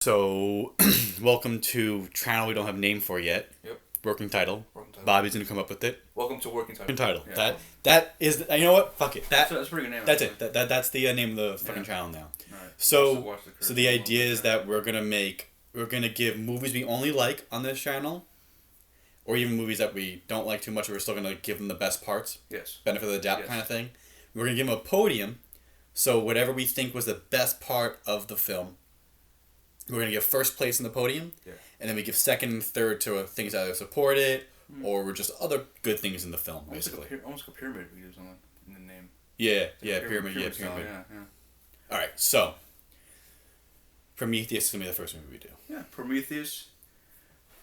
So, welcome to channel we don't have a name for yet. Yep. Working title. Working title. Bobby's gonna come up with it. Welcome to Working Title. Working title. Yeah. That is. You know what? Fuck it. That's a pretty good name. That's actually. it. That's the name of the fucking channel now. Alright. So the idea is that we're gonna give movies we only like on this channel, or even movies that we don't like too much. We're still gonna give them the best parts. Yes. Benefit of the doubt Yes. kind of thing. We're gonna give them a podium. So whatever we think was the best part of the film, we're going to give first place in the podium, and then we give second and third to things that either support it, or were just other good things in the film, basically. Almost like a pyramid we use in the name. Pyramid. Style, yeah. Alright, so, Prometheus is going to be the first movie we do. Yeah, Prometheus.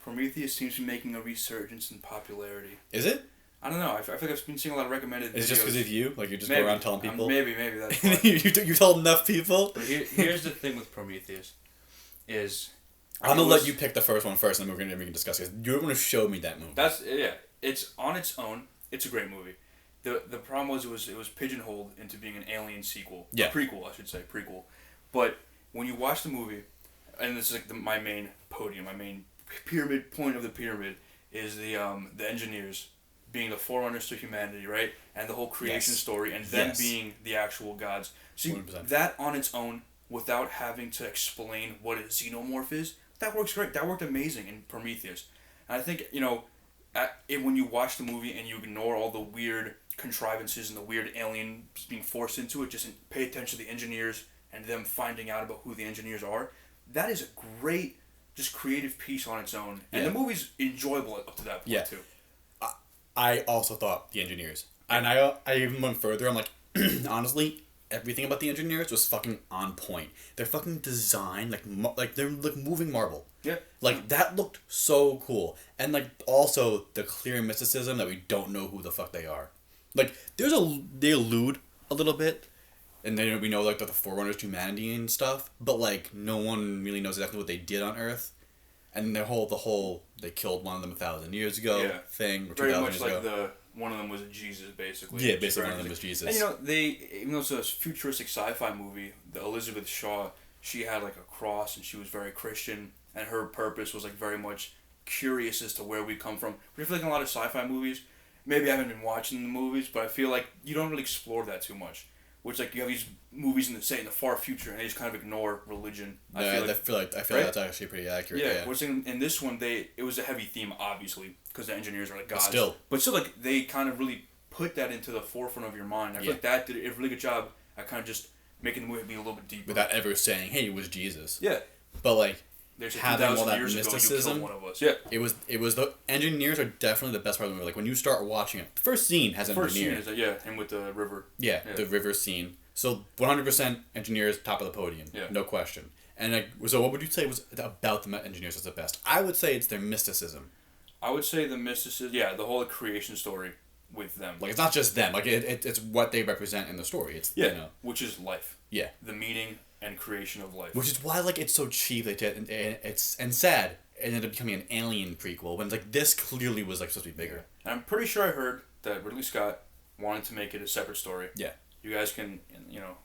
Prometheus seems to be making a resurgence in popularity. Is it? I don't know. I feel like I've been seeing a lot of recommended videos. Is it just because of you? Like, you just go around telling people? Maybe that's why. you told enough people? But here's the thing with Prometheus. I'm gonna let you pick the first one first, and then we can discuss it. You're gonna show me that movie. It's on its own. It's a great movie. The problem was it was pigeonholed into being an Alien sequel. Yeah. Prequel, I should say, prequel. But when you watch the movie, and this is like my main podium, my main pyramid point of the pyramid is the engineers being the forerunners to humanity, right? And the whole creation story, and them being the actual gods. So 100%. that on its own, without having to explain what a xenomorph is, that works great. That worked amazing in Prometheus. And I think, when you watch the movie and you ignore all the weird contrivances and the weird aliens being forced into it, just pay attention to the engineers and them finding out about who the engineers are, that is a great, just creative piece on its own. And the movie's enjoyable up to that point, too. I also thought the engineers. And I even went further. I'm like, honestly, everything about the engineers was fucking on point. Their fucking design, like they're like moving marble. Yeah. Like, that looked so cool. And, like, also the clear mysticism that we don't know who the fuck they are. Like, they allude a little bit, and then we know, like, they're the forerunners to humanity and stuff, but, like, no one really knows exactly what they did on Earth. And the whole they killed one of them 1,000 years ago thing, or 2,000 Very much years like ago. one of them was a Jesus, basically. Yeah, basically one of them was Jesus. And even though it's a futuristic sci-fi movie, the Elizabeth Shaw, she had like a cross and she was very Christian, and her purpose was like very much curious as to where we come from. But I feel like in a lot of sci-fi movies, maybe I haven't been watching the movies, but I feel like you don't really explore that too much. Which, like, you have these movies in the far future, and they just kind of ignore religion. I feel like that's actually pretty accurate. Yeah. Which in this one, it was a heavy theme, obviously, because the engineers are like gods. But still, like, they kind of really put that into the forefront of your mind. I feel like that did a really good job at kind of just making the movie be a little bit deeper. Without ever saying, hey, it was Jesus. Yeah. But, like, there's having all that years mysticism, ago, you killed one of us. Yeah. It was the engineers are definitely the best part of the movie. Like, when you start watching it, the first scene has engineers. First scene is, and with the river. Yeah, the river scene. So 100% engineers top of the podium. Yeah. No question. And so what would you say was about the engineers that's the best? I would say it's their mysticism. I would say the mysticism, the whole creation story with them. Like, it's not just them. Like, it's what they represent in the story. It's which is life. Yeah. The meaning and creation of life. Which is why, like, it's so cheap. Like, and sad. It ended up becoming an Alien prequel when, like, this clearly was, like, supposed to be bigger. And I'm pretty sure I heard that Ridley Scott wanted to make it a separate story. Yeah. You guys can,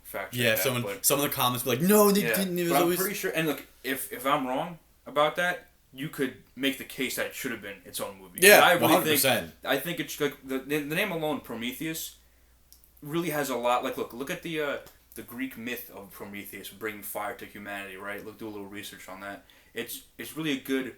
fact check that. Some of the comments were like, no, they didn't. It was but always... I'm pretty sure, and look, if I'm wrong about that, you could make the case that it should have been its own movie. Yeah, I really 100%. I think it's like the name alone, Prometheus, really has a lot. Like, look at the Greek myth of Prometheus bringing fire to humanity, right? Do a little research on that. It's really a good,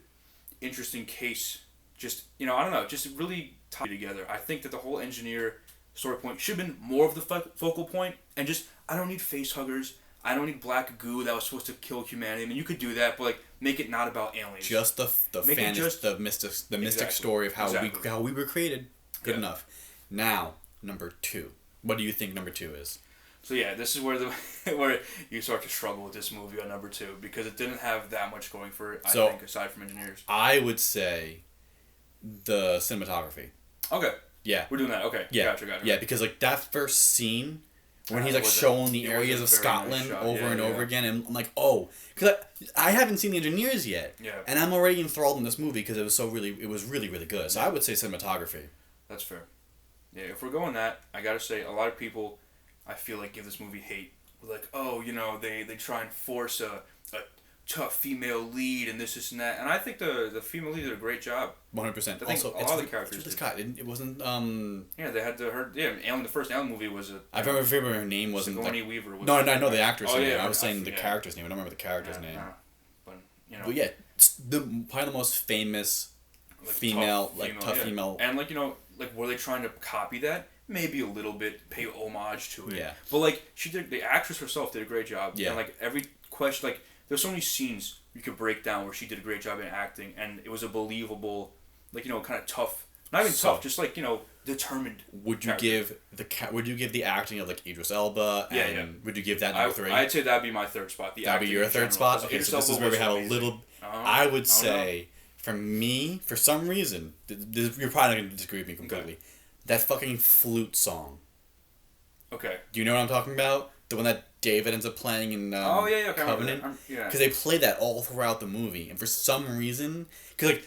interesting case. Just I don't know, just really tie together. I think that the whole engineer story point should have been more of the focal point, and just, I don't need face huggers, I don't need black goo that was supposed to kill humanity. I mean, you could do that, but, like, make it not about aliens. Just the mystic story of how we were created. Good enough. Now, number 2. What do you think number 2 is? So this is where where you start to struggle with this movie on number 2, because it didn't have that much going for it. I think, aside from engineers. I would say the cinematography. Okay. Yeah. We're doing that. Okay. Yeah. Gotcha. Yeah, because, like, that first scene when he's, like, showing the areas of Scotland over and over again, and I'm like, oh, because I haven't seen the engineers yet. Yeah. And I'm already enthralled in this movie because it was really, really good. So I would say cinematography. That's fair. Yeah, if we're going that, I gotta say, a lot of people, I feel like, give this movie hate. Like, oh, they try and force a tough female lead and this and that, and I think the female lead did a great job. 100%. I think Also, a lot of the characters Ridley Scott. It wasn't. Yeah, they had Alien. The first Alien movie was a. I remember her name wasn't. Sigourney Weaver. Was no, I know the actress name. yeah, I was saying the character's name. I don't remember the character's name. But you know. But yeah, it's probably the most famous Like tough female. And were they trying to copy that? Maybe a little bit, pay homage to it. Yeah. But the actress herself did a great job. Yeah. And every question, there's so many scenes you could break down where she did a great job in acting, and it was a believable, kind of tough. Not even tough, just determined. Would you give the acting of Idris Elba? And would you give that number 3? I'd say that'd be my third spot. That'd be your third spot. Okay, so this is where we have a little. I would say, for me, for some reason, you're probably not going to disagree with me completely. Okay. That fucking flute song. Okay. Do you know what I'm talking about? The one that David ends up playing in Covenant? Because they play that all throughout the movie, and for some reason, because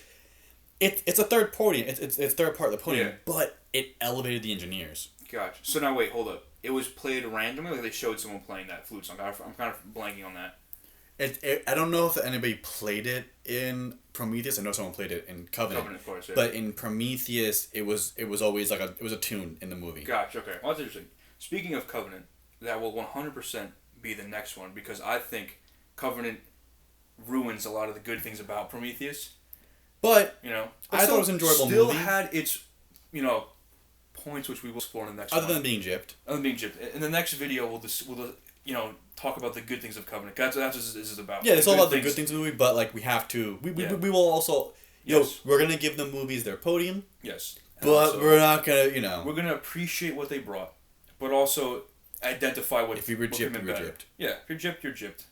it's a third podium, it's third part of the podium, but it elevated the engineers. Gotcha. So now wait, hold up. It was played randomly, they showed someone playing that flute song. I'm kind of blanking on that. I don't know if anybody played it in Prometheus. I know someone played it in Covenant. Covenant, of course, yeah. But in Prometheus, it was always it was a tune in the movie. Gotcha. Okay. Well, that's interesting. Speaking of Covenant, that will 100% be the next one, because I think Covenant ruins a lot of the good things about Prometheus. But I thought it was an enjoyable still movie. Still had its points which we will explore in the next Other one. than being gypped. In the next video, we'll talk about the good things of Covenant. That's what this is about. Yeah, it's all about the good things of the movie, but we have to. We will also. We're gonna give the movies their podium. Yes. But also, we're not gonna. We're gonna appreciate what they brought, but also identify what. If you were gypped, you were gypped. Yeah, if you're gypped, you're gypped.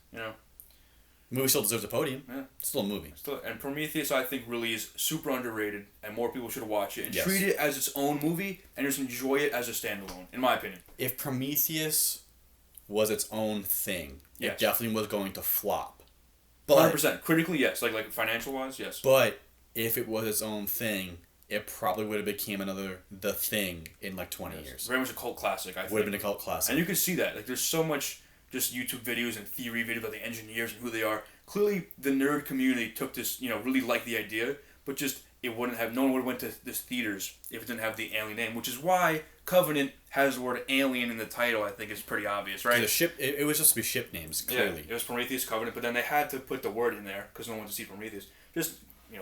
The movie still deserves a podium. Yeah. It's still a movie. And Prometheus, I think, really is super underrated, and more people should watch it and treat it as its own movie and just enjoy it as a standalone, in my opinion. If Prometheus was its own thing, it definitely was going to flop. 100%. Critically, yes. Like financial-wise, yes. But if it was its own thing, it probably would have became The Thing in 20 years. Very much a cult classic, I think. Would have been a cult classic. And you can see that. There's so much just YouTube videos and theory videos about the engineers and who they are. Clearly, the nerd community took this, really liked the idea, but just no one would have went to this theaters if it didn't have the alien name, which is why Covenant has the word alien in the title. I think is pretty obvious, right? It was just to be ship names, clearly. Yeah, it was Prometheus, Covenant, but then they had to put the word in there because no one wanted to see Prometheus. Just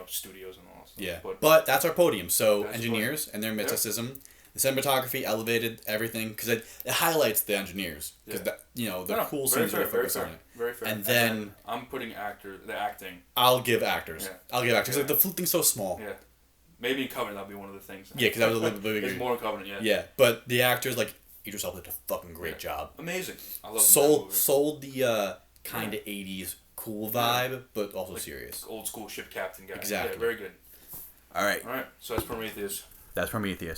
studios and all that stuff. Yeah, but that's our podium. So engineers and their mysticism. The cinematography elevated everything because it highlights the engineers because the cool scenes are focused on it. Very fair. And then I'm putting the acting. I'll give actors. Yeah. I'll give actors. The flute thing's so small. Yeah. Maybe in Covenant that'll be one of the things. Yeah, because that was a little bit bigger. It's more in Covenant, yeah. Yeah, but the actors Idris Elba did a fucking great job. Amazing. I love sold the kind of 80s cool vibe, but also serious. Old school ship captain guy. Exactly. Yeah, very good. All right. So that's Prometheus. That's Prometheus.